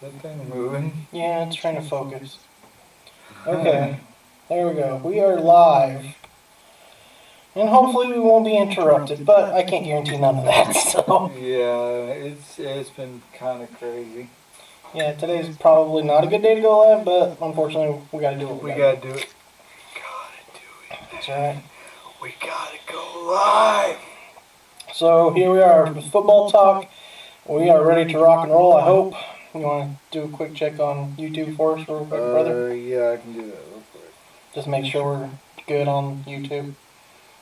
That thing moving? Yeah, it's trying to focus. Okay, there we go. We are live. And hopefully we won't be interrupted, but I can't guarantee none of that, so. Yeah, it's been kind of crazy. Yeah, today's probably not a good day to go live, but unfortunately we gotta do it. We gotta do it. That's right. We gotta go live. So here we are with football talk. We are ready to rock and roll, I hope. You want to do a quick check on YouTube for us real quick, brother? Yeah, I can do that real quick. Just make sure we're good on YouTube.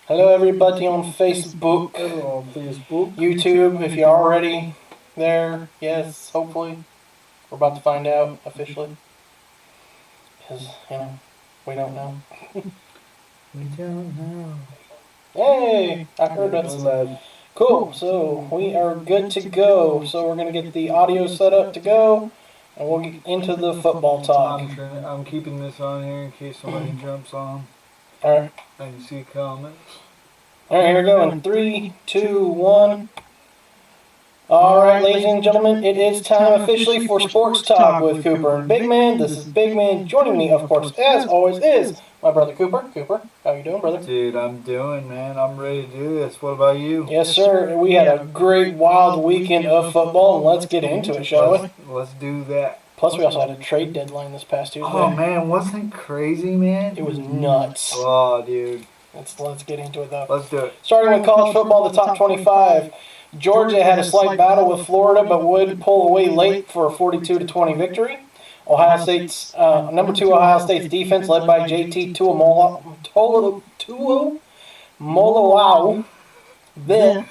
Hello everybody on Facebook. Hello on Facebook. YouTube, if you're already there, yes, hopefully. We're about to find out officially. Because, we don't know. We don't know. Hey! I heard that. Cool, so we are good to go. So we're going to get the audio set up to go, and we'll get into the football talk. I'm keeping this on here in case somebody jumps on. Alright. I can see comments. Alright, here we go in 3, 2, 1. Alright, ladies and gentlemen, it is time officially for Sports Talk with Cooper and Big Man. This is Big Man. Joining me, of course, as always, is my brother Cooper. Cooper, how you doing, brother? Dude, I'm doing, man. I'm ready to do this. What about you? Yes, sir. We had a great, wild weekend of football, and let's get into it, shall we? Let's do that. Plus, we also had a trade deadline this past Tuesday. Oh, man, wasn't it crazy, man? It was nuts. Oh, dude. Let's get into it, though. Let's do it. Starting with college football, the top 25. Georgia had a slight battle with Florida, but would pull away late for a 42-20 victory. Ohio State's number 2 Ohio State's defense, led by JT Tuimoloau, then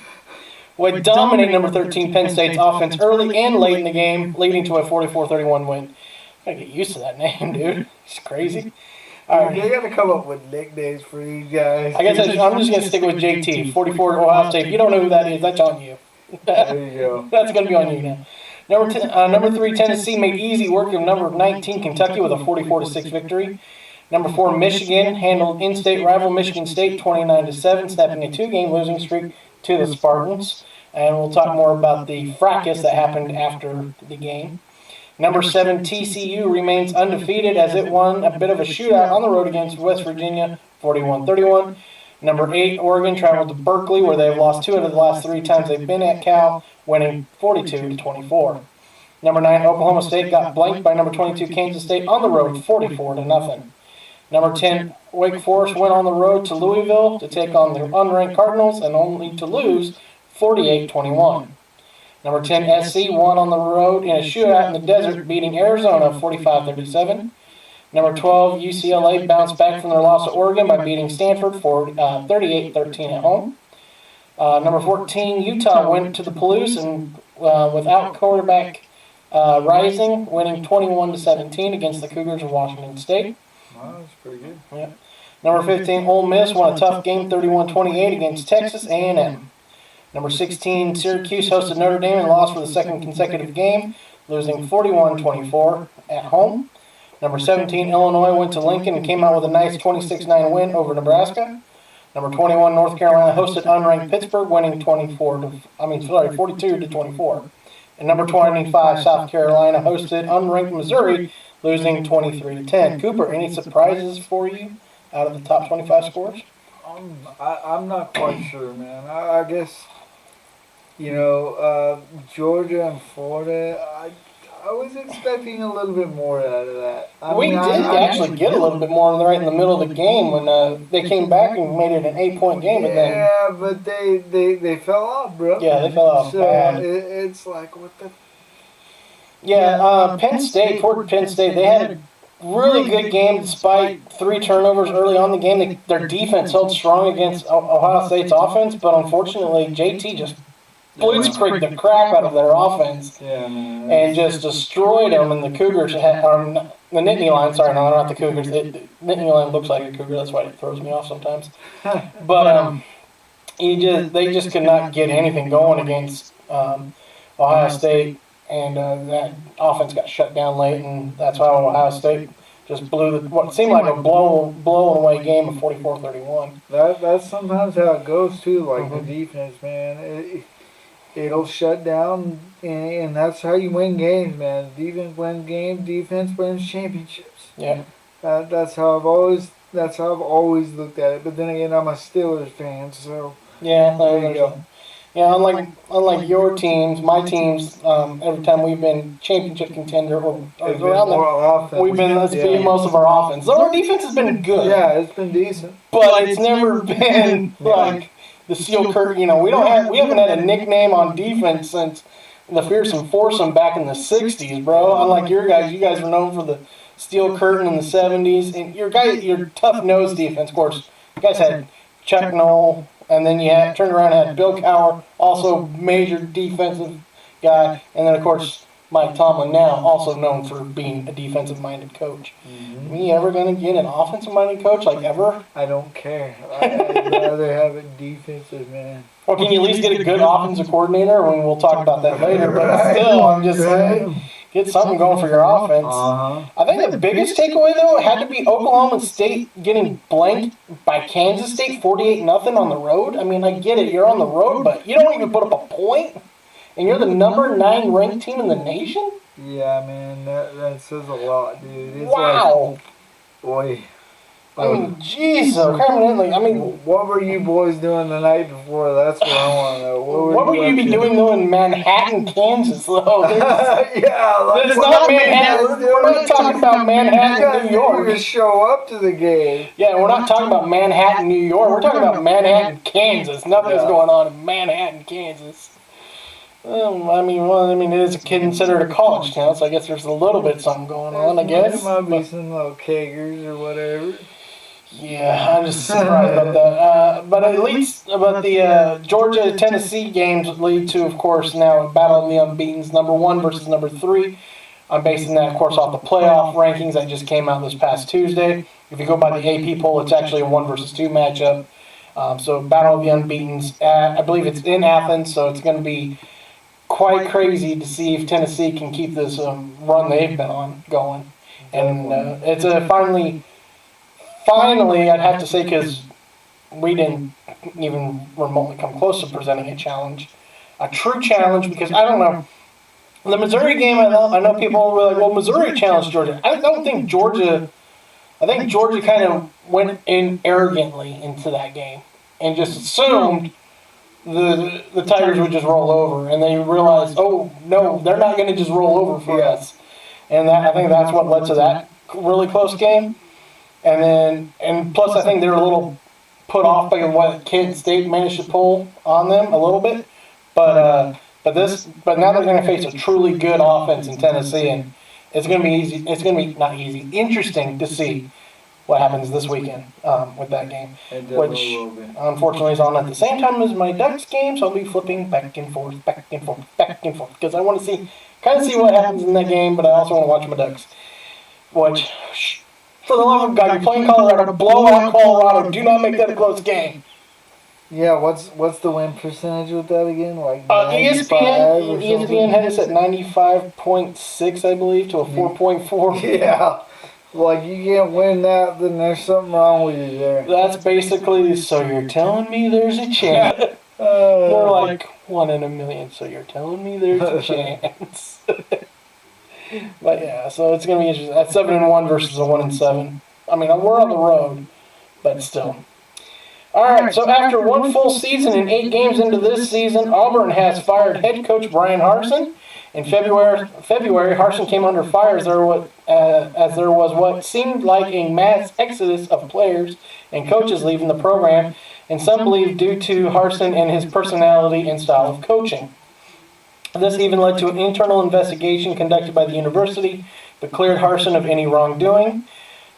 would dominate number 13 Penn State's offense early and late in the game, leading to a 44-31 win. I gotta get used to that name, dude. It's crazy. All right. They gotta come up with nicknames for these guys. I guess I'm just gonna stick with JT. 44 Ohio State. If you don't know who that is, that's on you. There you go. That's gonna be on you now. Number 3 Tennessee made easy work of number 19 Kentucky with a 44-6 victory. Number 4 Michigan handled in-state rival Michigan State 29-7, snapping a 2-game losing streak to the Spartans. And we'll talk more about the fracas that happened after the game. Number 7 TCU remains undefeated as it won a bit of a shootout on the road against West Virginia, 41-31. Number 8 Oregon traveled to Berkeley, where they've lost 2 out of the last 3 times they've been at Cal, winning 42-24. Number 9 Oklahoma State got blanked by number 22 Kansas State on the road, 44-0. Number 10 Wake Forest went on the road to Louisville to take on the unranked Cardinals and only to lose 48-21. Number 10 SC won on the road in a shootout in the desert, beating Arizona 45-37. Number 12 UCLA bounced back from their loss to Oregon by beating Stanford for 38-13 at home. Number 14 Utah went to the Palouse and without quarterback Rising, winning 21-17 against the Cougars of Washington State. Wow, that's pretty good. Yeah. Number 15 Ole Miss won a tough game 31-28 against Texas A&M. Number 16, Syracuse hosted Notre Dame and lost for the second consecutive game, losing 41-24 at home. Number 17, Illinois went to Lincoln and came out with a nice 26-9 win over Nebraska. Number 21, North Carolina hosted unranked Pittsburgh, winning 42-24. And number 25, South Carolina hosted unranked Missouri, losing 23-10. Cooper, any surprises for you out of the top 25 scores? I'm not quite sure, man. I guess, Georgia and Florida, I was expecting a little bit more out of that. We did actually get a little bit more right in the middle of the game when they came back and made it an 8-point game. Yeah, but they fell off, bro. Yeah, they fell off bad. It's like, what the... Yeah, Penn State, they had a really good game despite 3 turnovers early on in the game. Their defense held strong against Ohio State's offense, but unfortunately JT just blitzkrieged the crap out of their offense and just destroyed them. And the Cougars the Nittany line, sorry, no, not the Cougars. The Nittany line looks like a Cougar, that's why it throws me off sometimes. But they just could not get anything going against Ohio State. And that offense got shut down late, and that's why Ohio State just blew what seemed like a blowing away game of 44-31. That's sometimes how it goes too. Like the defense, man. it'll shut down, and that's how you win games, man. Defense wins games. Defense wins championships. Yeah. That's how I've always looked at it. But then again, I'm a Steelers fan, so Yeah, there you go. Yeah, unlike your teams, my teams, every time we've been championship contender or It's been around them, more offense. we've been let's beat most of our offense. So our defense has been good. Yeah, it's been decent. But it's never been like the Steel Curtain. We haven't had a nickname on defense since the Fearsome Foursome back in the '60s, bro. Unlike you guys were known for the Steel Curtain in the '70s, and your tough nosed defense. Of course, you guys had Chuck Noll, and then you turned around and had Bill Cowher, also major defensive guy, and then of course Mike Tomlin, now also known for being a defensive-minded coach. Mm-hmm. Are we ever going to get an offensive-minded coach, like ever? I don't care. I'd rather have it defensive, man. Or can you at least get a good offensive coordinator? I mean, we'll talk about that later, but still, I'm just saying, get something going for your offense. I think the biggest takeaway, though, had to be Oklahoma State getting blanked by Kansas State 48-0 on the road. I mean, I get it, you're on the road, but you don't even put up a point, and you're the number 9 ranked team in the nation? Yeah, man, that says a lot, dude. It's wow. Like, boy. I mean, jeez, permanently. I mean, what were you boys doing the night before? That's what I want to know. What would you be doing though in Manhattan, Kansas, though? Yeah, like, it's not Manhattan. We're not talking about Manhattan, New York. You just show up to the game. Yeah, we're not talking about Manhattan, New York. We're talking about Manhattan, Kansas. Nothing's going on in Manhattan, Kansas. I mean, it is considered a college town, so I guess there's a little bit something going on. I guess there might be some little kegers or whatever. Yeah, I'm just surprised about that. But at least about the Georgia-Tennessee games lead to, of course, now a battle of the unbeatens, number 1 versus number 3. I'm basing that, of course, off the playoff rankings that just came out this past Tuesday. If you go by the AP poll, it's actually a 1 versus 2 matchup. So battle of the unbeatens. I believe it's in Athens, so it's going to be quite crazy to see if Tennessee can keep this run they've been on going. And it's a Finally, I'd have to say, because we didn't even remotely come close to presenting a challenge, a true challenge, because I don't know. The Missouri game, I know people were like, well, Missouri challenged Georgia. I think Georgia kind of went in arrogantly into that game and just assumed the Tigers would just roll over, and they realized, oh, no, they're not going to just roll over for us. And I think that's what led to that really close game. And plus, I think they were a little put off by what Kent State managed to pull on them a little bit. But now they're going to face a truly good offense in Tennessee, and it's going to be easy. It's going to be not easy, interesting to see what happens this weekend with that game, which unfortunately is on at the same time as my Ducks game. So I'll be flipping back and forth, because I want to see what happens in that game, but I also want to watch my Ducks. Which, for the love of God, you're playing Colorado, blow out Colorado. Do not make that a close game. Yeah, what's the win percentage with that again? Like ESPN had us at 95.6, I believe, to a 4.4. Yeah. Like, you can't win that, then there's something wrong with you there. That's basically, so you're telling me there's a chance. More like 1 in a million, so you're telling me there's a chance. But yeah, so it's going to be interesting. That's 7-1 versus a 1-7. I mean, we're on the road, but still. All right, so after 1 full season and 8 games into this season, Auburn has fired head coach Brian Harsin. In February, Harsin came under fire as there was what seemed like a mass exodus of players and coaches leaving the program, and some believe due to Harsin and his personality and style of coaching. This even led to an internal investigation conducted by the university, but cleared Harsin of any wrongdoing.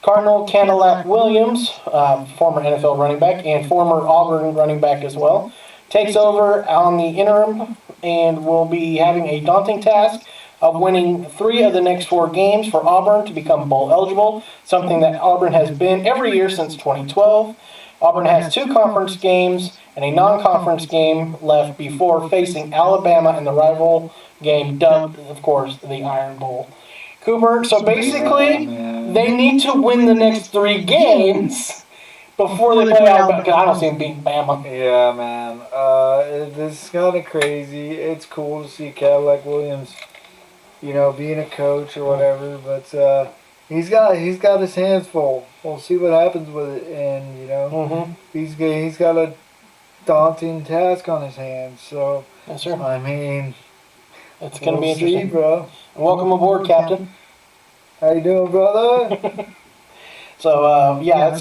Cardinal Cadillac Williams, former NFL running back and former Auburn running back as well, takes over on the interim and will be having a daunting task of winning 3 of the next 4 games for Auburn to become bowl eligible, something that Auburn has been every year since 2012. Auburn has 2 conference games and a non-conference game left before facing Alabama in the rival game dubbed, of course, the Iron Bowl. Cooper, so basically, they need to win the next 3 games before they play Alabama, because I don't see them beating Bama. Yeah, man. This is kind of crazy. It's cool to see Cadillac Williams, being a coach or whatever. But he's got his hands full. We'll see what happens with it, and he's got a daunting task on his hands. So Yes, sir. I mean, It's going to be we'll see, interesting. bro. Welcome aboard, Captain. How you doing, brother? So it's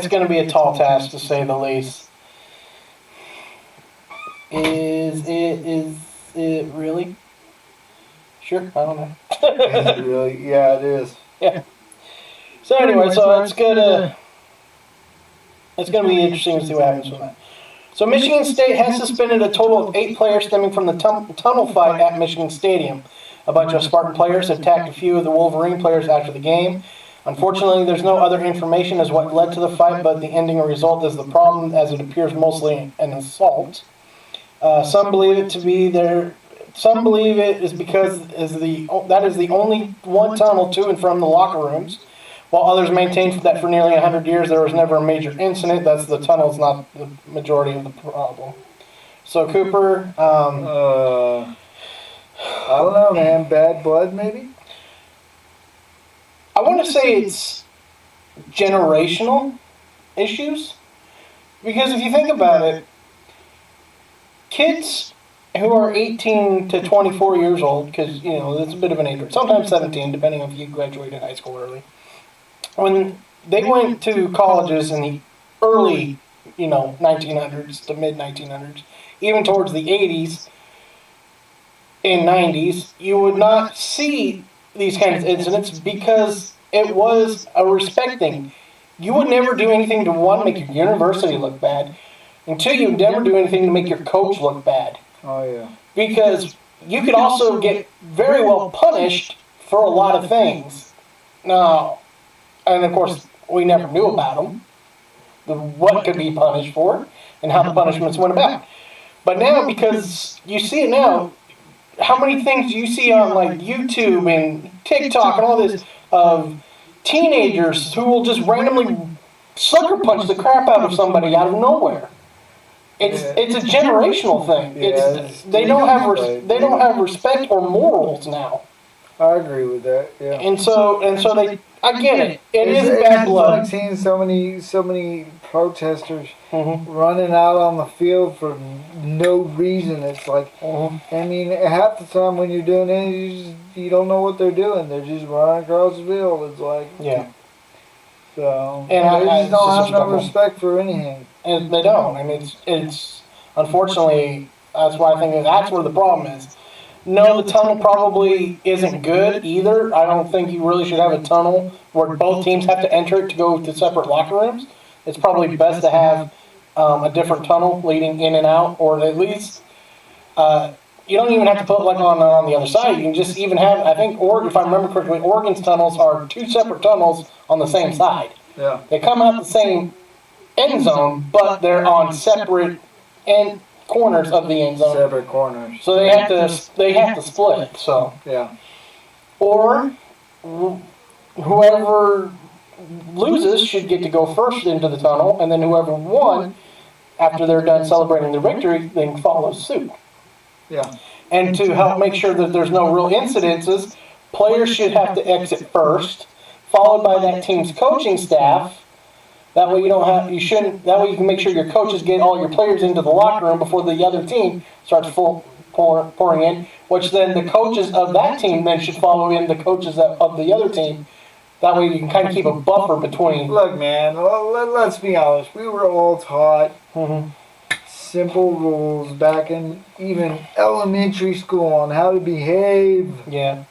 gonna be a tall task to say the least. Is it really? Sure, I don't know. Really? Yeah, it is. Yeah. So anyway, so it's gonna be interesting to see what happens with that. So Michigan State has suspended a total of 8 players stemming from the tunnel fight at Michigan Stadium. A bunch of Spartan players attacked a few of the Wolverine players after the game. Unfortunately, there's no other information as what led to the fight, but the ending result is the problem, as it appears mostly an assault. Some believe it is because that is the only one tunnel to and from the locker rooms, while others maintain that for nearly 100 years there was never a major incident. That's the tunnel's not the majority of the problem. So Cooper, I don't know, man. Bad blood, maybe? I want to say it's generational issues, because if you think about it, kids who are 18 to 24 years old, because it's a bit of an age range, sometimes 17, depending on if you graduated high school early. When they went to colleges in the early, 1900s to mid 1900s, even towards the 80s and 90s, you would not see these kinds of incidents because it was a respect thing. You would never do anything to, one, make your university look bad, and two, you would never do anything to make your coach look bad. Oh, yeah. Because you could also get very well punished for a lot of things. Now, and of course, we never knew about them, what could be punished for, and how the punishments went about. But now, because you see it now, how many things do you see on like YouTube and TikTok and all this of teenagers who will just randomly sucker punch the crap out of somebody out of nowhere? It's a generational thing. They don't have respect or morals now. I agree with that. Yeah. And so I get it. It is bad blood. It's like seeing so many protesters running out on the field for no reason. It's like, I mean, half the time when you're doing it, you don't know what they're doing. They're just running across the field. It's like, so, and they just don't have no respect for anything. And they don't. I mean, it's unfortunately, that's why I think that's where the problem is. No, the tunnel probably isn't good either. I don't think you really should have a tunnel where both teams have to enter it to go to separate locker rooms. It's probably best to have a different tunnel leading in and out, or at least you don't even have to put like on the other side. You can just even have, I think, or if I remember correctly, Oregon's tunnels are 2 separate tunnels on the same side. Yeah. They come out the same end zone, but they're on separate end corners of the end zone. Separate corners. So they have to split. So yeah. Or whoever loses should get to go first into the tunnel, and then whoever won, after they're done celebrating their victory, then follows suit. Yeah. And to help make sure that there's no real incidences, players should have to exit first, followed by that team's coaching staff. That way that way you can make sure your coaches get all your players into the locker room before the other team starts pouring in, which then the coaches of that team then should follow in the coaches of the other team. That way you can kind of keep a buffer between. Look, man, let's be honest. We were all taught simple rules back in even elementary school on how to behave. Yeah.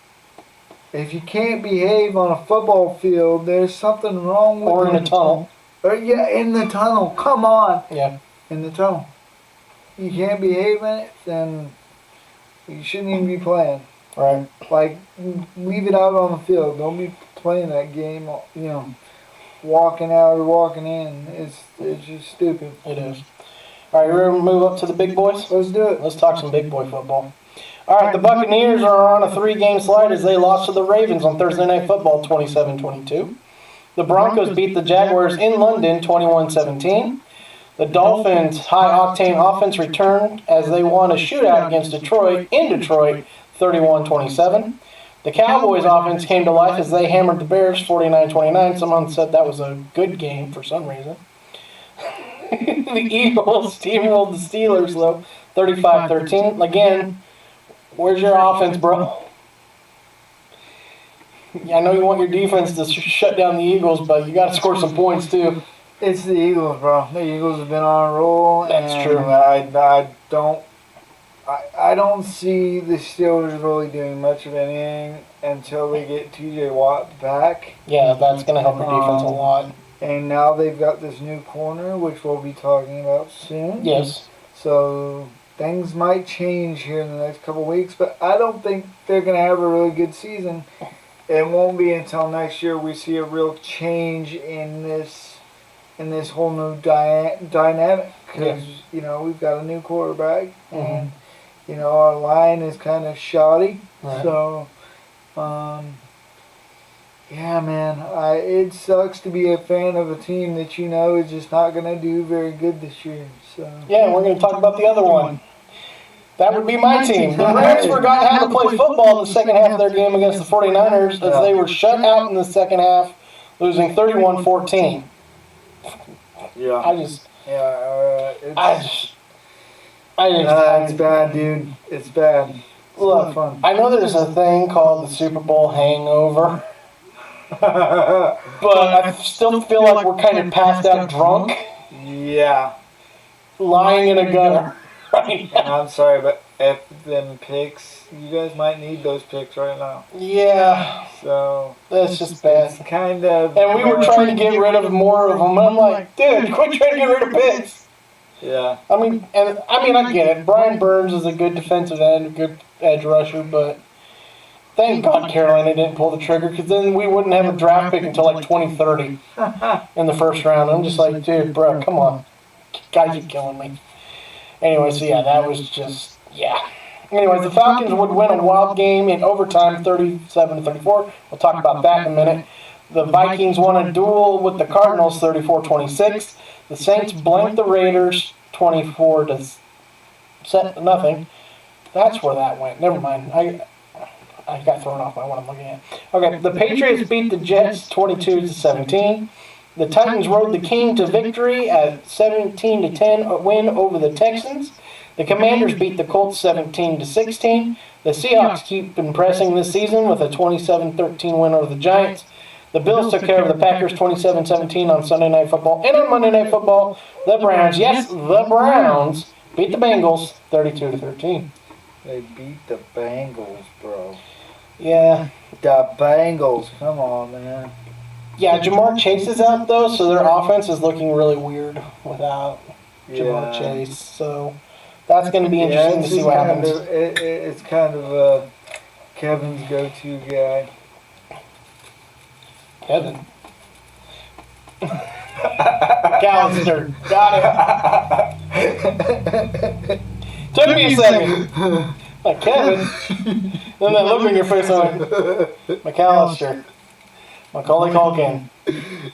If you can't behave on a football field, there's something wrong with Or in a tunnel. In the tunnel. Come on. Yeah. In the tunnel. You can't behave in it, then you shouldn't even be playing. Right. Like, leave it out on the field. Don't be playing that game, walking out or walking in. It's just stupid. It is. All right, you ready to move up to the big boys? Let's do it. Let's talk some big boy football. All right, the Buccaneers are on a 3-game slide as they lost to the Ravens on Thursday Night Football 27-22. The Broncos beat the Jaguars in London 21-17. The Dolphins' high-octane offense returned as they won a shootout against Detroit in Detroit 31-27. The Cowboys' offense came to life as they hammered the Bears 49-29. Someone said that was a good game for some reason. The Eagles steamrolled the Steelers, though, 35-13. Again, where's your offense, bro? I know you want your defense to shut down the Eagles, but you got to score some points, too. It's the Eagles, bro. The Eagles have been on a roll. That's and true. I don't see the Steelers really doing much of anything until they get TJ Watt back. Yeah, that's going to help your defense a lot. And now they've got this new corner, which we'll be talking about soon. Yes. So things might change here in the next couple of weeks, but I don't think they're going to have a really good season. It won't be until next year we see a real change in this whole new dynamic, because we've got a new quarterback, and our line is kind of shoddy. Right. So, yeah, man, it sucks to be a fan of a team that is just not going to do very good this year. So yeah, we're going to talk about the other one. That would be my team. The Rams forgot how to play football in the second half of their game against the 49ers as they were shut out in the second half, losing 31-14. Yeah. It's bad, dude. It's bad. It's Look, not fun. I know there's a thing called the Super Bowl hangover, but I still feel like we're kind of passed out drunk, Yeah. lying in a gutter right And now. I'm sorry, but F them picks. You guys might need those picks right now. Yeah, So that's just bad. it's kind of. And we were trying to get rid of more of them. And I'm like, dude, quit trying to get rid of picks. Yeah. I get it. Brian Burns is a good defensive end, a good edge rusher, but thank God Carolina didn't pull the trigger, because then we wouldn't have a draft pick until like 2030 in the first round. I'm just like, dude, bro, come on. Guys, you're killing me. Anyway, so yeah, that was just, yeah. Anyways, the Falcons would win a wild game in overtime, 37-34. We'll talk about that in a minute. The Vikings won a duel with the Cardinals, 34-26. The Saints blanked the Raiders, 24-0. That's where that went. Never mind. I got thrown off by what I'm looking at. Okay, the Patriots beat the Jets, 22-17. The Titans rode the King to victory at 17-10 win over the Texans. The Commanders beat the Colts 17-16. The Seahawks keep impressing this season with a 27-13 win over the Giants. The Bills took care of the Packers 27-17 on Sunday Night Football. And on Monday Night Football, the Browns, yes, the Browns, beat the Bengals 32-13. They beat the Bengals, bro. Yeah. The Bengals. Come on, man. Yeah, Jamar Chase is out, though, so their offense is looking really weird without Jamar Chase. So that's going to be interesting to see what happens. It's kind of Kevin's go-to guy. Kevin. McAllister. Got it. Took me a second. Like, Kevin. Then that look on your face, I'm like, McAllister. Macaulay Culkin.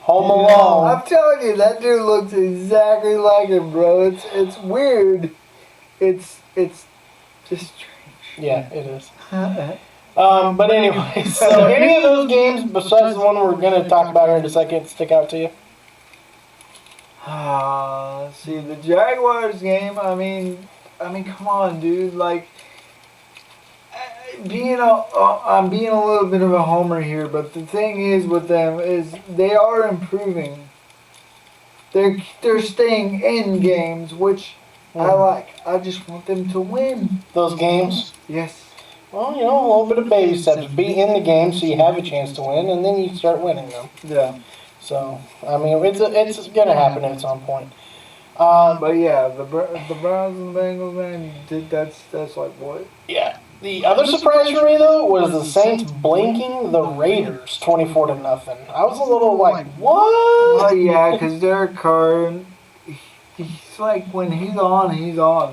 Home Alone. I'm telling you, that dude looks exactly like him, bro. It's weird. It's just strange. Yeah, it is. But anyway, so any of those games besides the one we're going to talk about here in a second stick out to you? See, the Jaguars game, I mean, come on, dude. Like, I'm being a little bit of a homer here, but the thing is with them is they are improving. They're staying in games, which I like. I just want them to win. Those games? Yes. Well, a little bit of baby steps. Be in the game so you have a chance to win, and then you start winning them. Yeah. So, it's going to happen at some point. But yeah, the Browns and the Bengals, man, that's like what? Yeah. The other surprise for me, though, was the Saints blanking the Raiders 24-0. I was a little like, what? Well, yeah, because Derek Carr, he's like, when he's on,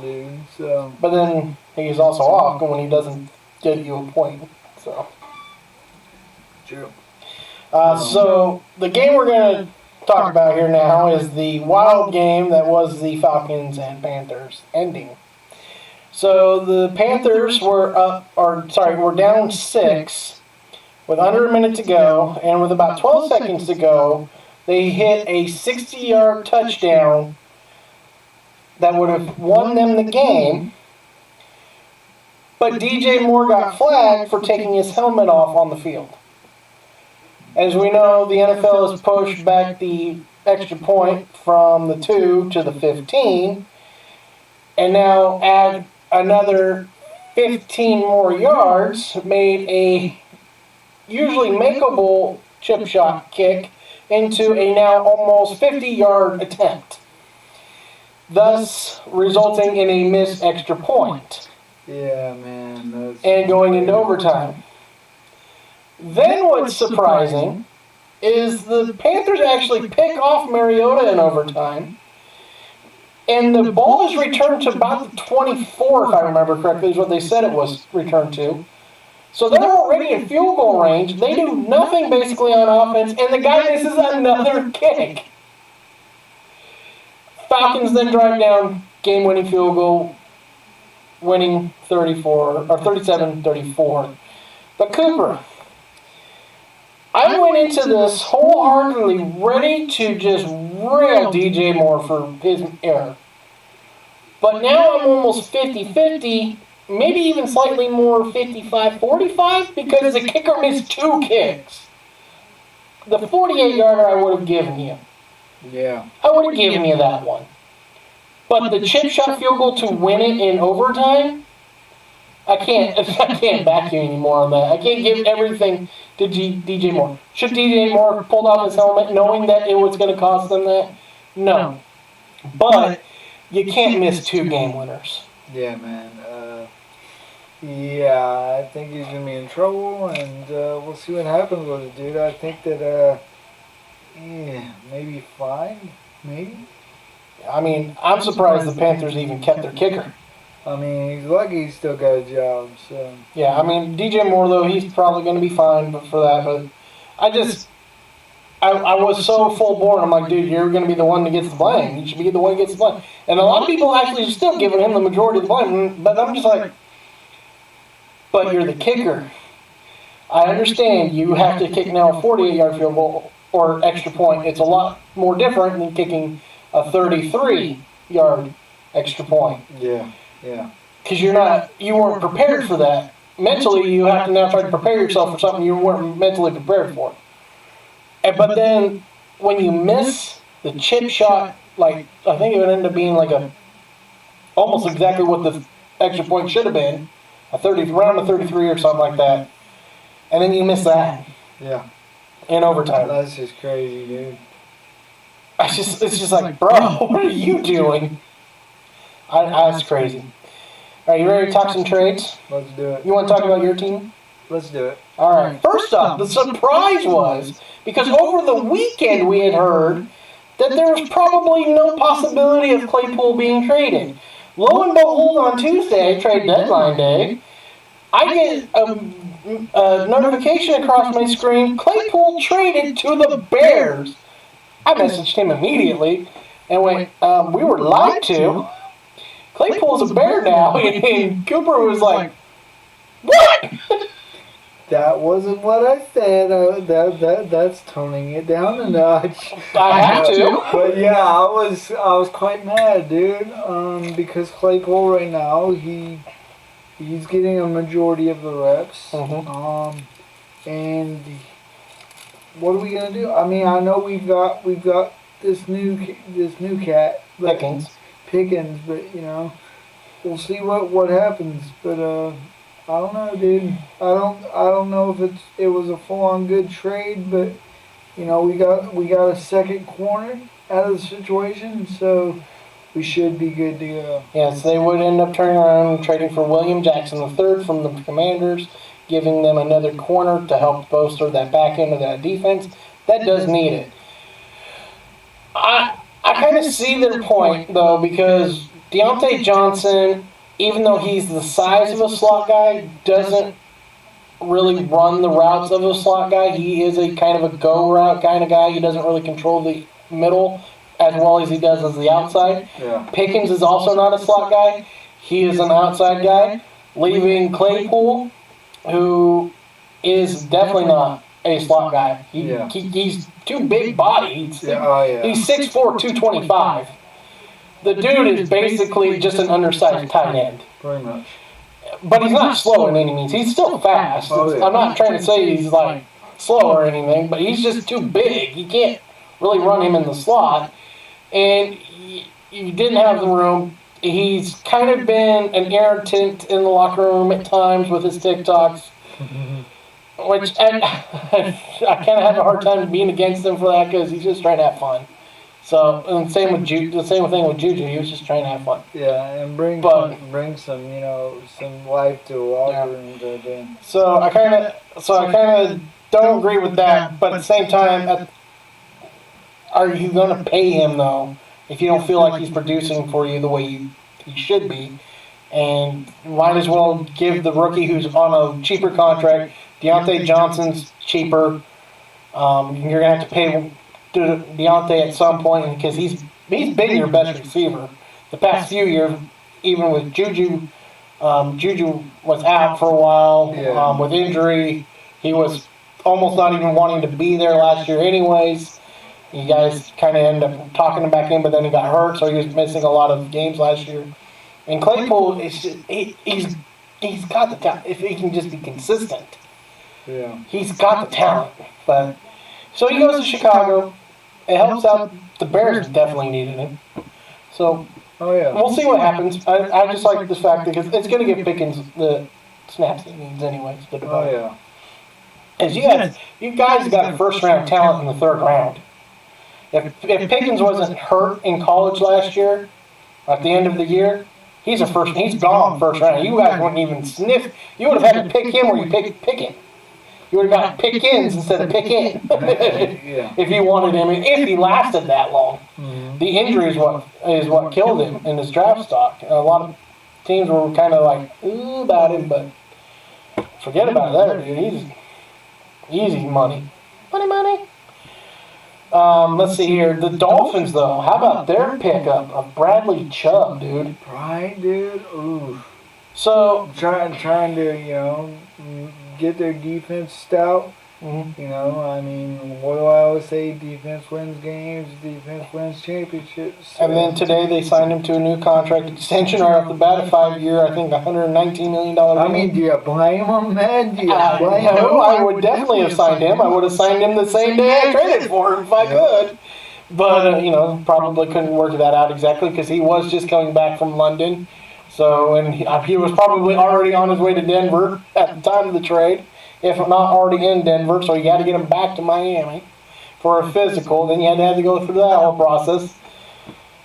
dude. So. But then he's also off when he doesn't get you a point. So. True. So the game we're going to talk about here now is the wild game that was the Falcons and Panthers ending. So the Panthers were down 6 with under a minute to go, and with about 12 seconds to go, they hit a 60-yard touchdown that would have won them the game. But DJ Moore got flagged for taking his helmet off on the field. As we know, the NFL has pushed back the extra point from the 2 to the 15, and now add another 15 more yards, made a usually makeable chip shot kick into a now almost 50-yard attempt, thus resulting in a missed extra point. Yeah, man. And going into overtime. Then what's surprising is the Panthers actually pick off Mariota in overtime, and the ball is returned to about the 24, if I remember correctly, is what they said it was returned to. So they're already in field goal range. They do nothing basically on offense, and the guy misses another kick. Falcons then drive down, game-winning field goal, winning 37-34. But Cooper, I went into this wholeheartedly ready to just rail DJ Moore for his error. But now I'm almost 50-50, maybe even slightly more 55-45, because the kicker missed 2 kicks. The 48-yarder I would have given you. Yeah. I would have given you that one. But the chip shot field goal to win it in overtime, I can't back you anymore on that. I can't give everything to DJ Moore. Should DJ Moore have pulled off his helmet knowing that it was going to cost them that? No. But you can't miss 2 game winners. Yeah, man. Yeah, I think he's going to be in trouble, and we'll see what happens with it, dude. I think that, maybe fined, maybe? I mean, I'm surprised the Panthers even kept their kicker. I mean, he's lucky he's still got a job, so... Yeah, I mean, DJ Moore, though, he's probably going to be fine for that, but I was so full bore, I'm like, dude, you're going to be the one that gets the blame. You should be the one that gets the blame. And a lot of people actually are still giving him the majority of the blame, but I'm just like, but you're the kicker. I understand you have to kick now a 48-yard field goal or extra point. It's a lot more different than kicking a 33-yard extra point. Yeah. Because you weren't prepared for that. Mentally, you have to now try to prepare yourself for something you weren't mentally prepared for. But then, when you miss the chip shot, like, I think it would end up being like almost exactly what the extra point should have been, around a 33 or something like that. And then you miss that. Yeah. In overtime. That's just crazy, dude. It's just like, bro, what are you doing? That's crazy. Are you ready to talk some trades? Let's do it. You want to talk about your team? Let's do it. All right. First up, the surprise was, because over the weekend we had heard that there was probably no possibility of Claypool being traded. Lo and behold, on Tuesday, trade deadline day, I get a notification across my screen, Claypool traded to the Bears. I messaged him immediately and went, we were lied to. Claypool's a Bear now. And Cooper was like, what? That wasn't what I said. That's toning it down a notch. I have to. But yeah, I was quite mad, dude. Because Claypool right now, he's getting a majority of the reps. Mm-hmm. And what are we gonna do? I mean, I know we've got this new cat Pickens, but we'll see what happens. But I don't know, dude. I don't know if it was a full-on good trade, but we got a second corner out of the situation, so we should be good to go. Yes, they would end up turning around and trading for William Jackson III from the Commanders, giving them another corner to help bolster that back end of that defense. That does need it. I kind of see their point, though, because Deontay Johnson, even though he's the size of a slot guy, doesn't really run the routes of a slot guy. He is a kind of a go route kind of guy. He doesn't really control the middle as well as he does as the outside. Yeah. Pickens is also not a slot guy. He is an outside guy, leaving Claypool, who is definitely not a slot guy. He's too big body. He's 6'4", 225. The dude is basically just an undersized tight end. Pretty much. But he's not slow in any means. He's still fast. Oh, yeah. I'm not trying to say he's like slow or anything, but he's just too big. You can't really run him in the slot. And you didn't have the room. He's kind of been an irritant in the locker room at times with his TikToks, which I kind of have a hard time being against him for that because he's just trying to have fun. So, and same with the same thing with Juju. He was just trying to have fun. Yeah, and bring some some life to a locker room. So I kind of don't agree with that. But at the same time, are you going to pay him though if you don't feel like he's producing for you the way he should be? And might as well give the rookie who's on a cheaper contract. Deontay Johnson's cheaper. You're gonna have to pay Deontay at some point because he's been your best receiver the past few years. Even with Juju, Juju was out for a while with injury. He was almost not even wanting to be there last year, anyways. You guys kind of ended up talking him back in, but then he got hurt, so he was missing a lot of games last year. And Claypool, he's got the talent if he can just be consistent. Yeah, he's got the talent, but so he goes to Chicago. It helps out. The Bears definitely needed him. So we'll see what happens. I just like the fact because it's going to give Pickens the snaps he needs anyways. As you guys got first round talent in the third round. If Pickens wasn't hurt in college last year, at the end of the year, he's gone first round. You guys wouldn't even sniff. You would have had to pick him where you pick him. You would have got Pickens instead of Pickens if you wanted him, and if he lasted that long. Mm-hmm. The injury is what killed him in his draft stock. A lot of teams were kind of like, ooh, about him, but forget about that, dude. He's easy money. Money. Let's see here. The Dolphins, though, how about their pickup of Bradley Chubb, dude? Right, dude? Ooh. So, trying to, get their defense stout. Mm-hmm. I mean, what do I always say? Defense wins games, defense wins championships. So. And then today they signed him to a new contract extension right off the bat, a 5-year, I think $119 million. I mean, do you blame him, man? I would definitely have signed him. I would have signed him the same day I traded for him if I could. But, probably couldn't work that out exactly because he was just coming back from London. So, and he was probably already on his way to Denver at the time of the trade, if not already in Denver. So you had to get him back to Miami for a physical. Then you had to go through that whole process.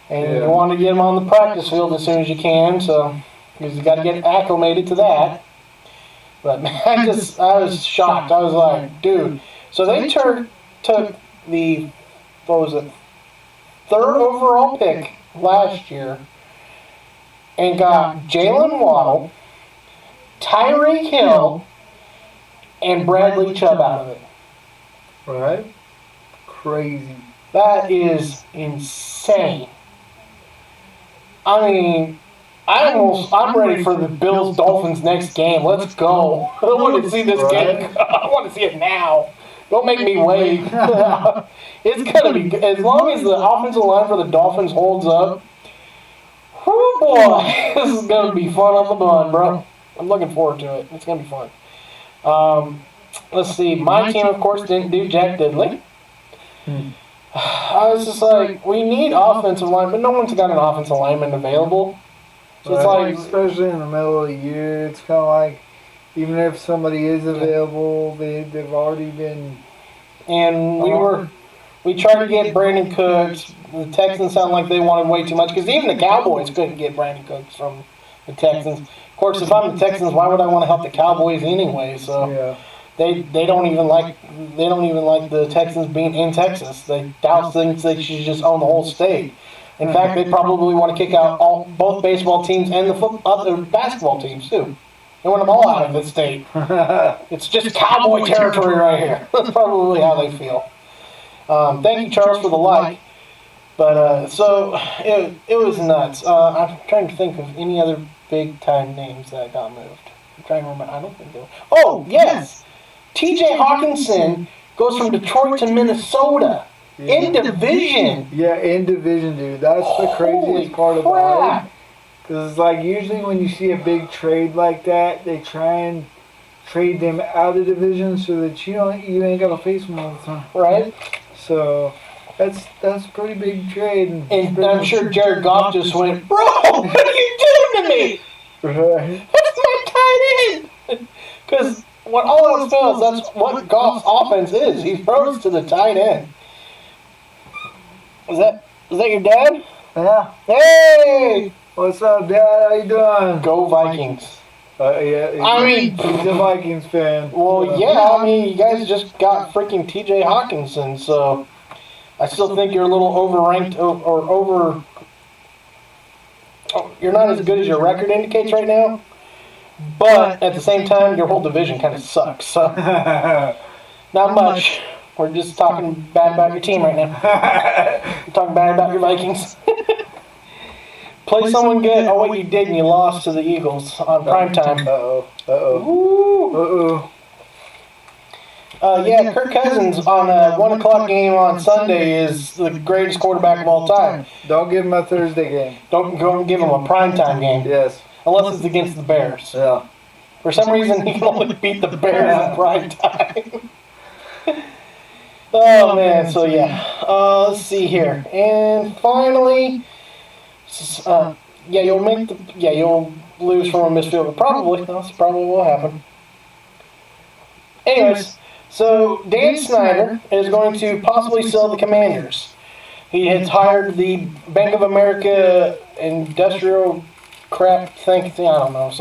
And you want to get him on the practice field as soon as you can. So, because you got to get acclimated to that. But man, I was shocked. I was like, dude. So they took the, third overall pick last year. And got Jalen Waddle, Tyreek Hill, and Bradley Chubb out of it. Right? Crazy. That is insane. I mean, I'm ready for the Bills-Dolphins next game. Let's go. I want to see this game. I want to see it now. Don't make me wait. It's going to be, as long as the offensive line for the Dolphins holds up, oh boy, this is going to be fun on the bun, bro. I'm looking forward to it. It's going to be fun. Let's see. My team, of course, didn't do jack diddly. I was just like, we need offensive line, but no one's got an offensive lineman available. So it's like, especially in the middle of the year, it's kind of like, even if somebody is available, they've already been. And we tried to get Brandon Cooks. The Texans sound like they wanted way too much because even the Cowboys couldn't get Brandon Cooks from the Texans. Of course, if I'm the Texans, why would I want to help the Cowboys anyway? So they don't even like the Texans being in Texas. Dallas thinks they should just own the whole state. In fact, they probably want to kick out both baseball teams and the other basketball teams too. They want them all out of the state. It's just cowboy territory right here. That's probably how they feel. Thank you, Charles, for the like. But, so, it was nuts. I'm trying to think of any other big-time names that got moved. I'm trying to remember. I don't think there were. Oh, yes! T.J. Hawkinson goes from Detroit to Minnesota. In division. Yeah, in division, dude. That's the craziest part about it. Because it's like usually when you see a big trade like that, they try and trade them out of division so that you ain't got to face them all the time. Right. So that's a pretty big trade. And I'm sure Jared Goff just went, bro, what are you doing to me? Right. That's my tight end. Because when all else fails, that's what Goff's offense is. He throws to the tight end. Is that your dad? Yeah. Hey! What's up, Dad? How you doing? Go Vikings. Yeah. I mean, he's a Vikings fan. Well, yeah. I mean, you guys just got freaking T.J. Hawkinson, so I still think you're a little overranked or over. Oh, you're not as good as your record indicates right now. But at the same time, your whole division kind of sucks. So not much. We're just talking bad about your team right now. We're talking bad about your Vikings. Play someone good. Oh, wait, you did, and you lost to the Eagles on primetime. Yeah, Kirk Cousins on a 1 o'clock game on Sunday is the greatest quarterback of all time. Don't give him a Thursday game. Don't go and give him a primetime game. Yes. Unless it's against the Bears. Yeah. For some reason, he can only beat the Bears in primetime. Oh, man. So, yeah. Let's see here. And finally, you'll lose from a missed field goal. Probably. That's probably what will happen. Anyways, so Dan Snyder is going to possibly sell the Commanders. He has hired the Bank of America industrial crap thing. I don't know.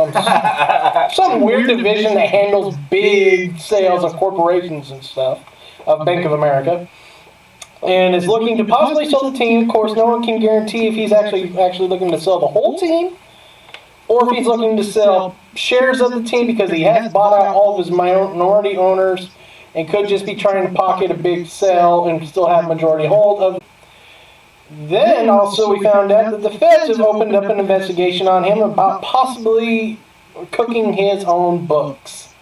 Some weird division that handles big sales of corporations and stuff of Bank of America. And is looking to possibly sell the team. Of course, no one can guarantee if he's actually looking to sell the whole team or if he's looking to sell shares of the team because he has bought out all of his minority owners and could just be trying to pocket a big sale and still have majority hold of. Then also we found out that the feds have opened up an investigation on him about possibly cooking his own books.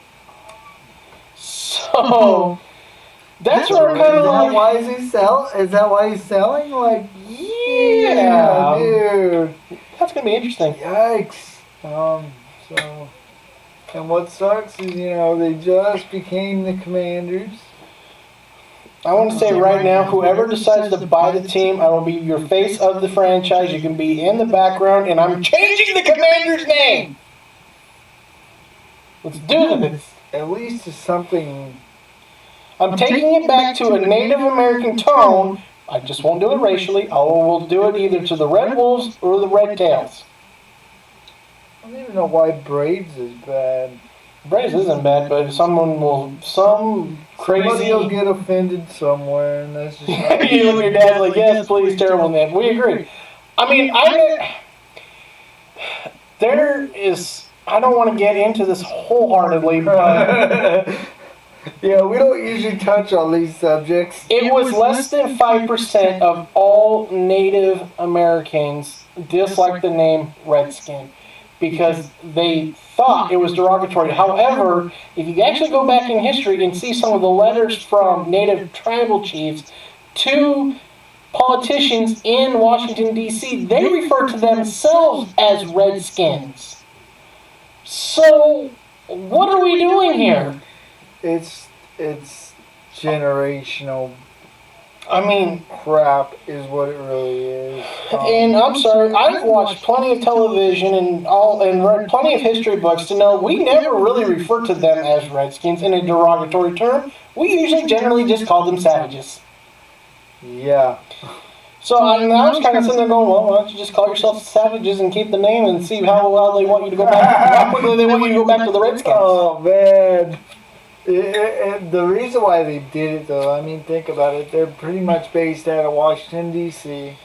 So that's where we're kind of like, why is he sell? Is that why he's selling? Like, yeah, dude, that's gonna be interesting. Yikes. And what sucks is they just became the Commanders. I want to say right now, whoever decides to buy the team, I will be your face of the franchise. You can be in the background, and I'm changing the Commander's name. Let's do this. At least it's something. I'm taking it back to a Native American tone. I just won't do it racially. I will do it either to the Red Wolves or the Red Tails. I don't even know why Braves is bad. Braves isn't bad, but some crazy. Somebody will get offended somewhere, and that's just. You and your dad's like, yes, please, terrible name. We agree. I mean, I don't want to get into this wholeheartedly, but yeah, we don't usually touch on these subjects. It was less than 5% of all Native Americans disliked the name Redskin because they thought it was derogatory. However, if you actually go back in history and see some of the letters from Native tribal chiefs to politicians in Washington, D.C., they refer to themselves as Redskins. So, what are we doing here? It's generational. I mean, crap is what it really is. And I'm sorry, I've watched plenty of television and read plenty of history books to know we never really refer to them as Redskins in a derogatory term. We usually generally just call them savages. Yeah. So I was kind of sitting there going, well, why don't you just call yourself savages and keep the name and see how well they want you to go back, how quickly they want you to go back to the Redskins. Oh, man. The reason why they did it, though, I mean, think about it. They're pretty much based out of Washington, D.C.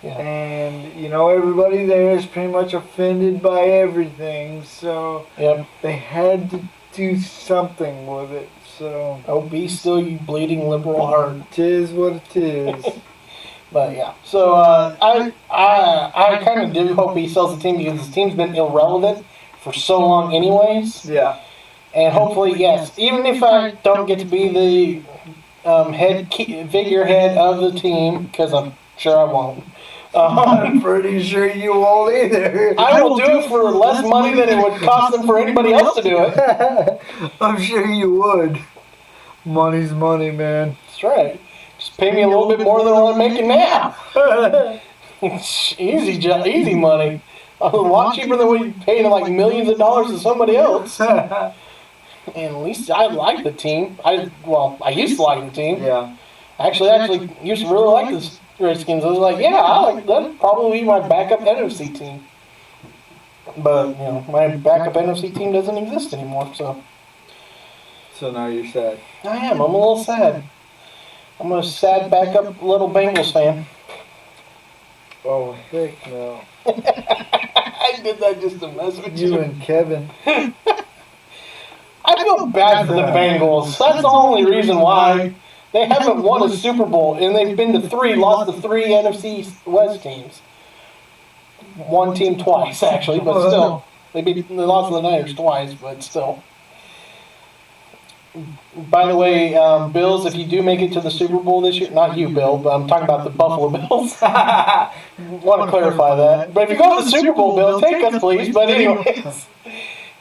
Yeah. And, you know, everybody there is pretty much offended by everything, so Yep. they had to do something with it, so. Oh, be still, you bleeding liberal heart. It is what it is. But yeah, so I kind of do hope he sells the team because his team's been irrelevant for so long, anyways. Yeah. And hopefully, yes, even if I don't get to be the figurehead of the team, because I'm sure I won't. I'm pretty sure you won't either. I will do it for less money than it would cost them for anybody else to do it. I'm sure you would. Money's money, man. That's right. Just pay me a little bit more than what I'm making now. Easy money. A lot cheaper than what you paying like millions of dollars to somebody else. And at least I like the team. I used to like the team. Yeah. Actually used to really like the Redskins. I was like, yeah, I like that'd probably be my backup NFC team. But you know, my backup NFC team doesn't exist anymore. So now you're sad. I am. I'm a little sad. I'm a sad backup little Bengals fan. Oh, heck no. I did that just to mess with you. You and Kevin. I feel bad for the Bengals. That's the only reason why. They haven't won a Super Bowl, and they've been to lost to three NFC West teams. One team twice, actually, but still. They lost to the Niners twice, but still. By the way, Bills, if you do make it to the Super Bowl this year, not you, Bill, but I'm talking about the Buffalo Bills. Want to clarify that. But if you go to the Super Bowl, Bill, take us, please. But anyways,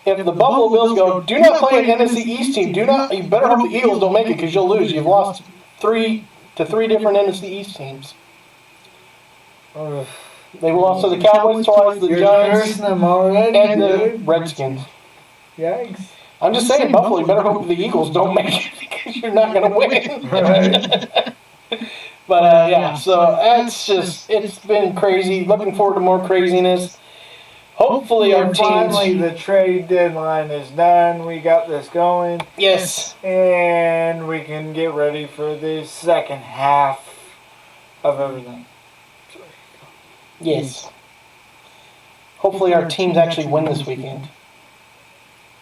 if the Buffalo Bills go, do not play an NFC East team. You better hope the Eagles don't make it because you'll lose. You've lost three different NFC East teams. They lost to the Cowboys twice, the Giants, them already, and the Redskins. Yikes. I'm just saying, Buffalo, you better hope the Eagles don't make it because you're not going to win. Right. But, yeah, so it's been crazy. Looking forward to more craziness. Hopefully our teams... Finally, the trade deadline is done. We got this going. Yes. And we can get ready for the second half of everything. Yes. Hopefully our teams actually win this weekend.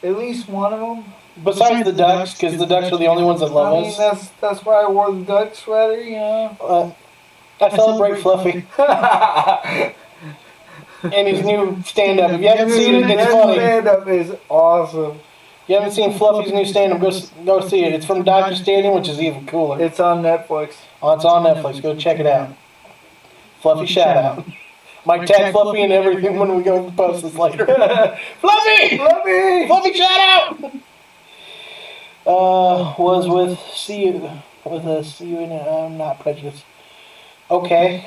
At least one of them. Besides the Ducks, because the Ducks are the only ones that love us. That's why I wore the Duck sweater, you know. I celebrate Fluffy and his new stand-up. If you haven't seen it, it's funny. Stand-up is awesome. You haven't seen Fluffy's new stand-up, go see it. It's from Dodger Stadium, which is even cooler. It's on Netflix. Oh, it's on Netflix. Go check it out. Fluffy shout-out. Might tag Fluffy and everything when we go post this later. Fluffy! Fluffy! Fluffy shout-out! Was with I'm not prejudiced. Okay.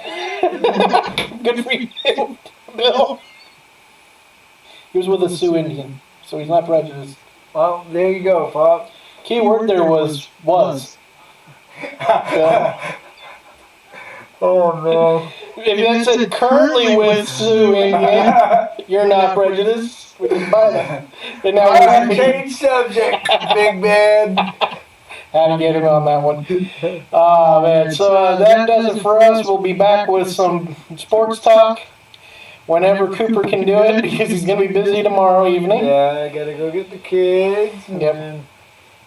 Good for you, Bill. He was with a Sioux Indian, so he's not prejudiced. Well, there you go, Pop. Key word there was. Oh, no. If that said currently with Sioux Indian, you're not prejudiced. We can buy that. But now Alright, change subject, big man. Had to get him on that one. Man. So that does it for us. We'll be back with some sports talk whenever Cooper can do it because he's going to be busy tomorrow evening. Yeah, I gotta go get the kids. Yep.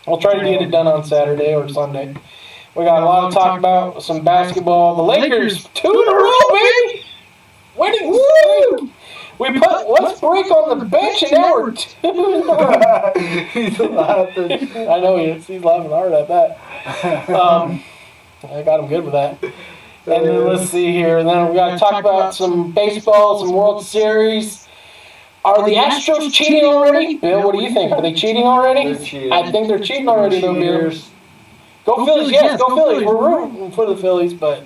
We'll try to get it done on Saturday or Sunday. We got a lot to talk about. Some basketball. The Lakers, 2 in a row, baby! Winning. Woo! We put Westbrook on the bench and now we're 2 in a row. He's laughing. I know he is. He's laughing hard at that. I got him good with that. And then let's see here. And then we got to talk about some baseball, some World Series. Are the Astros cheating already? Bill, what do you think? Are they cheating already? They're cheating. I think they're cheating already, though, Bill. Go Phillies, yes, go Phillies. We're rooting for the Phillies, but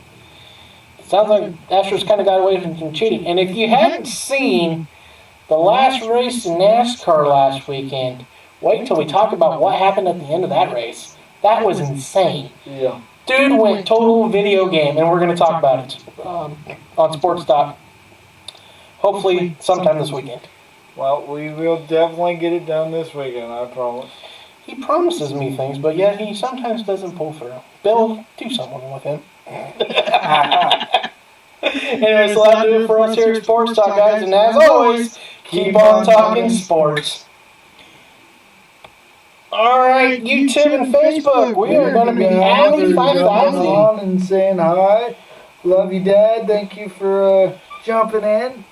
it sounds like Astros kind of got away from some cheating. And if you hadn't seen the last race in NASCAR last weekend, wait until we talk about what happened at the end of that race. That was insane. Yeah. Dude went total video game, and we're going to talk about it on Sports Talk. Hopefully sometime this weekend. Well, we will definitely get it done this weekend, I promise. He promises me things, but yet he sometimes doesn't pull through. Bill, do something with him. Anyways, so that'll do it for us here at Sports Talk, guys. And as always, keep on talking sports. All right, YouTube and Facebook, we are going to be adding 5,000. on and saying hi. Love you, Dad. Thank you for jumping in.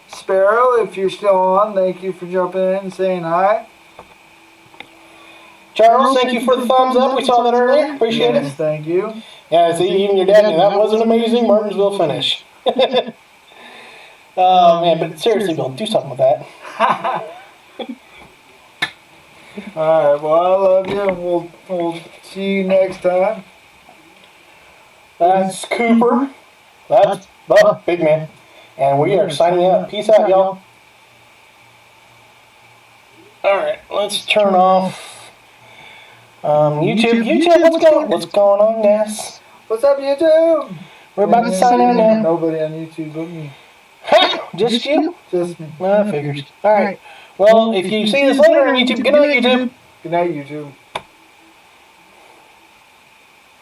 Sparrow, if you're still on, thank you for jumping in and saying hi. Charles, thank you for the thumbs up. We saw that earlier. Appreciate Yes, it. thank you. Yeah, see, even your dad knew that was an amazing Martinsville finish. Oh, man, but seriously, Bill, do something with that. Alright, well, I love you, and we'll see you next time. That's Cooper. That's the big man. And we are signing out. Peace out, y'all. Alright, let's turn off YouTube. YouTube, what's going on, guys? What's up, YouTube? We're about to sign out now. Nobody on YouTube but me. Just you? Just me. Well, I figured. Alright. Well, if you see this later on YouTube, good night, YouTube. Good night, YouTube.